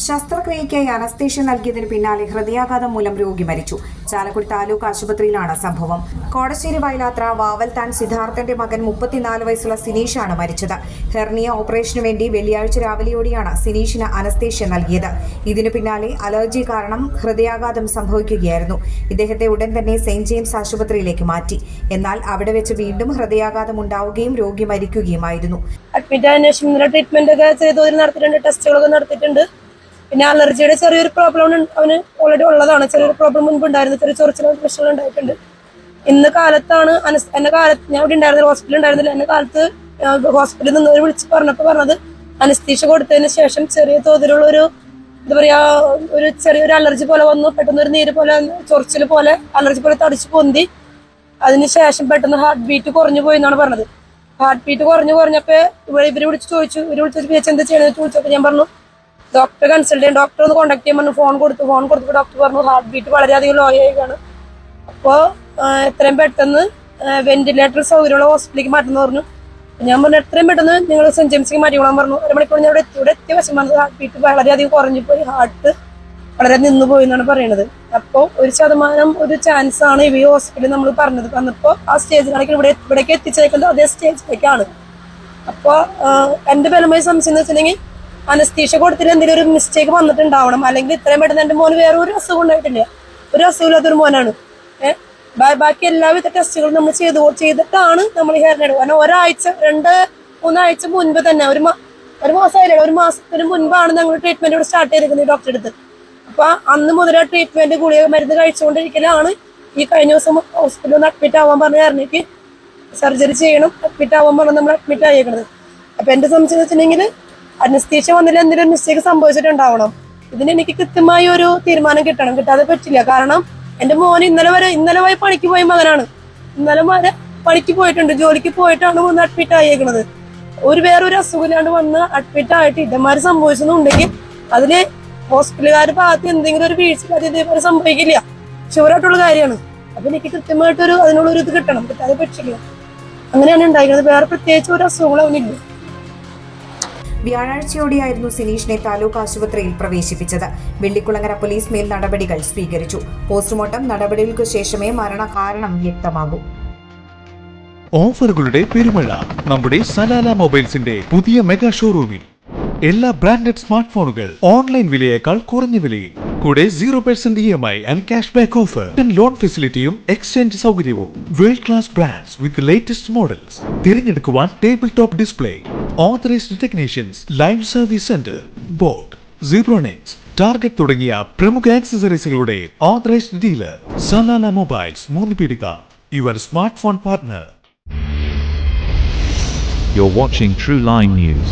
ശസ്ത്രക്രിയയ്ക്കായി anaesthesia നൽകിയതിന് പിന്നാലെ ഹൃദയാഘാതം മൂലം രോഗി മരിച്ചു. ചാലക്കുടി താലൂക്ക് ആശുപത്രിയിലാണ് സംഭവം. കോടശ്ശേരി വയലാത്ര വാവൽത്താൻ സിദ്ധാർത്ഥന്റെ മകൻ 34 വയസ്സുള്ള സിനീഷാണ് മരിച്ചത്. ഹെർണിയ ഓപ്പറേഷനു വേണ്ടി വെള്ളിയാഴ്ച രാവിലെയോടെയാണ് സിനീഷിന് അനസ്തേഷ്യ നൽകിയത്. ഇതിനു പിന്നാലെ അലർജി കാരണം ഹൃദയാഘാതം സംഭവിക്കുകയായിരുന്നു. ഇദ്ദേഹത്തെ ഉടൻ തന്നെ സെന്റ് ജെയിംസ് ആശുപത്രിയിലേക്ക് മാറ്റി. എന്നാൽ അവിടെ വെച്ച് വീണ്ടും ഹൃദയാഘാതം ഉണ്ടാവുകയും രോഗി മരിക്കുകയുമായിരുന്നു. ടെസ്റ്റുകളൊക്കെ നടത്തിയിട്ടുണ്ട്. പിന്നെ അലർജിയുടെ ചെറിയൊരു പ്രോബ്ലം അവന് ഓൾറെഡി ഉള്ളതാണ്. ചെറിയൊരു പ്രോബ്ലം മുൻപ് ഉണ്ടായിരുന്നു. ചെറിയ ചൊറിച്ചിലും പ്രശ്നങ്ങൾ ഉണ്ടായിട്ടുണ്ട്. ഇന്ന് കാലത്താണ് എന്നെ കാലത്ത് ഞാൻ ഇവിടെ ഉണ്ടായിരുന്നില്ല, ഹോസ്പിറ്റലിൽ ഉണ്ടായിരുന്നില്ല. എന്നെ കാലത്ത് ഹോസ്പിറ്റലിൽ നിന്ന് വിളിച്ച് പറഞ്ഞത് അനസ്തീഷ്യ കൊടുത്തതിന് ശേഷം ചെറിയ തോതിലുള്ള ഒരു എന്താ പറയാ ഒരു ചെറിയൊരു അലർജി പോലെ വന്നു. പെട്ടെന്ന് ഒരു നീര് പോലെ ചൊറിച്ചിൽ പോലെ അലർജി പോലെ തടിച്ചു പൊന്തി അതിനുശേഷം പെട്ടെന്ന് ഹാർട്ട് ബീറ്റ് കുറഞ്ഞു പോയി എന്നാണ് പറഞ്ഞത്. ഹാർട്ട് ബീറ്റ് കുറഞ്ഞപ്പോ ഇവര് വിളിച്ച് ചോദിച്ചു. എന്താ ചെയ്യണമെന്ന് ചോദിച്ചപ്പോൾ ഞാൻ പറഞ്ഞു ഡോക്ടറെ കൺസൾട്ട് ചെയ്യാൻ, ഡോക്ടറെ ഒന്ന് കോൺടാക്ട് ചെയ്യാൻ പറഞ്ഞു. ഫോൺ കൊടുത്തപ്പോൾ ഡോക്ടർ പറഞ്ഞു ഹാർട്ട് ബീറ്റ് വളരെയധികം ലോ ആയിരിക്കാണ്. അപ്പോൾ എത്രയും പെട്ടെന്ന് വെന്റിലേറ്റർ സൗകര്യമുള്ള ഹോസ്പിറ്റലിലേക്ക് മാറ്റുന്നു പറഞ്ഞു. ഞാൻ പറഞ്ഞു എത്രയും പെട്ടെന്ന് നിങ്ങൾ സെന്റ് ജെയിംസിലേക്ക് മാറ്റിക്കോളാൻ പറഞ്ഞു. 1 മണിക്കൂർ ഞാൻ ഇവിടെ എത്തിയ വശമാണ് ഹാർട്ട് ബീറ്റ് വളരെയധികം കുറഞ്ഞു പോയി, ഹാർട്ട് വളരെ നിന്ന് പോയി എന്നാണ് പറയുന്നത്. അപ്പോൾ 1% ഒരു ചാൻസ് ആണ് ഈ ഹോസ്പിറ്റലിൽ നമ്മൾ പറഞ്ഞത്. വന്നപ്പോൾ ആ സ്റ്റേജിലേക്ക് ഇവിടേക്ക് എത്തിച്ചേക്കുന്നത് അതേ സ്റ്റേജിലേക്കാണ്. അപ്പോൾ എന്റെ ബലമായി സംശയം എന്ന് വെച്ചിട്ടുണ്ടെങ്കിൽ അനസ്തീഷ്യ കൊടുത്തിട്ട് എന്തെങ്കിലും ഒരു മിസ്റ്റേക്ക് വന്നിട്ടുണ്ടാവണം. അല്ലെങ്കിൽ ഇത്രയും പെട്ടെന്ന് എന്റെ മോന് വേറെ ഒരു അസുഖം ഉണ്ടായിട്ടില്ല. ഒരു അസുഖമില്ലാത്തൊരു മോനാണ്. ബാക്കി എല്ലാവിധ ടെസ്റ്റുകളും നമ്മൾ ചെയ്തിട്ടാണ് നമ്മൾ ഹെയർ നെഡ്. കാരണം 2-3 ആഴ്ച മുൻപ് തന്നെ ഒരു മാസമായില്ല, 1 മാസത്തിന് മുൻപാണ് ഞങ്ങൾ ട്രീറ്റ്മെന്റ് ഇവിടെ സ്റ്റാർട്ട് ചെയ്തിരിക്കുന്നത് ഡോക്ടറെ അടുത്ത്. അപ്പൊ അന്ന് മുതൽ ട്രീറ്റ്മെന്റ് ഗുളിക മരുന്ന് കഴിച്ചുകൊണ്ടിരിക്കലാണ് ഈ കഴിഞ്ഞ ദിവസം ഹോസ്പിറ്റലിൽ നിന്ന് അഡ്മിറ്റ് ആവാൻ പറഞ്ഞ കാരണക്ക് സർജറി ചെയ്യണം, അഡ്മിറ്റ് ആവാൻ പറഞ്ഞ് നമ്മൾ അഡ്മിറ്റ് ആയേക്കണത്. അപ്പൊ എന്റെ സംശയം വെച്ചിട്ടുണ്ടെങ്കിൽ അനസ്തീഷ്യ വന്നില്ല എന്തെങ്കിലും മിസ്റ്റേക്ക് സംഭവിച്ചിട്ടുണ്ടാവണം. ഇതിന് എനിക്ക് കൃത്യമായ ഒരു തീരുമാനം കിട്ടാതെ പറ്റില്ല. കാരണം എന്റെ മോന് ഇന്നലെ വരെ പണിക്ക് പോയ മകനാണ്. ഇന്നലെ വരെ പണിക്ക് പോയിട്ടുണ്ട്, ജോലിക്ക് പോയിട്ടാണ് വന്ന് അഡ്മിറ്റ് ആയേക്കണത്. വേറൊരു അസുഖമില്ലാണ്ട് വന്ന് അഡ്മിറ്റ് ആയിട്ട് ഇതേമാതിരി സംഭവിച്ചെന്നുണ്ടെങ്കിൽ അതില് ഹോസ്പിറ്റലുകാരുടെ ഭാഗത്ത് എന്തെങ്കിലും ഒരു വീഴ്ച ഇതേപോലെ സംഭവിക്കില്ല, ഷുവറായിട്ടുള്ള കാര്യമാണ്. അപ്പൊ എനിക്ക് കൃത്യമായിട്ടൊരു അതിനുള്ളൊരു ഇത് കിട്ടാതെ പറ്റില്ല. അങ്ങനെയാണ് ഉണ്ടായിരിക്കുന്നത്. വേറെ പ്രത്യേകിച്ച് ഒരു അസുഖങ്ങളും അവനില്ല. വ്യാഴാഴ്ചയോടെയായിരുന്നു സിനീഷിനെ താലൂക്ക് ആശുപത്രിയിൽ പ്രവേശിപ്പിച്ചത്. വെള്ളിക്കുളങ്ങര പോലീസ് മേൽ നടപടികൾ സ്വീകരിച്ചു. പോസ്റ്റ്മോർട്ടം നടപടികൾക്ക് ശേഷമേ മരണകാരണം വ്യക്തമാകൂ. ഓഫറുകളുടെ പെരുമഴ നമ്മുടെ സലാല മൊബൈൽസിന്റെ പുതിയ മെഗാ ഷോറൂമിൽ. എല്ലാ ബ്രാൻഡഡ് സ്മാർട്ട് ഫോണുകൾ ഓൺലൈൻ വിലയേക്കാൾ കുറഞ്ഞ വിലയിൽ. കൂടെ 0% EMI and cash back offer. Loan ഫെസിലിറ്റിയും എക്സ്ചേഞ്ച് സൗകര്യവും. World class brands with latest models. തിരഞ്ഞെടുക്കുവാൻ table top display, authorized technicians, live service center, boat, Zebronics, Target തുടങ്ങിയ പ്രമുഖ ആക്സസറീസുകളുടെ authorized dealer. Salala mobiles, Moonnupeedika, your smart phone partner. You're watching True Line News.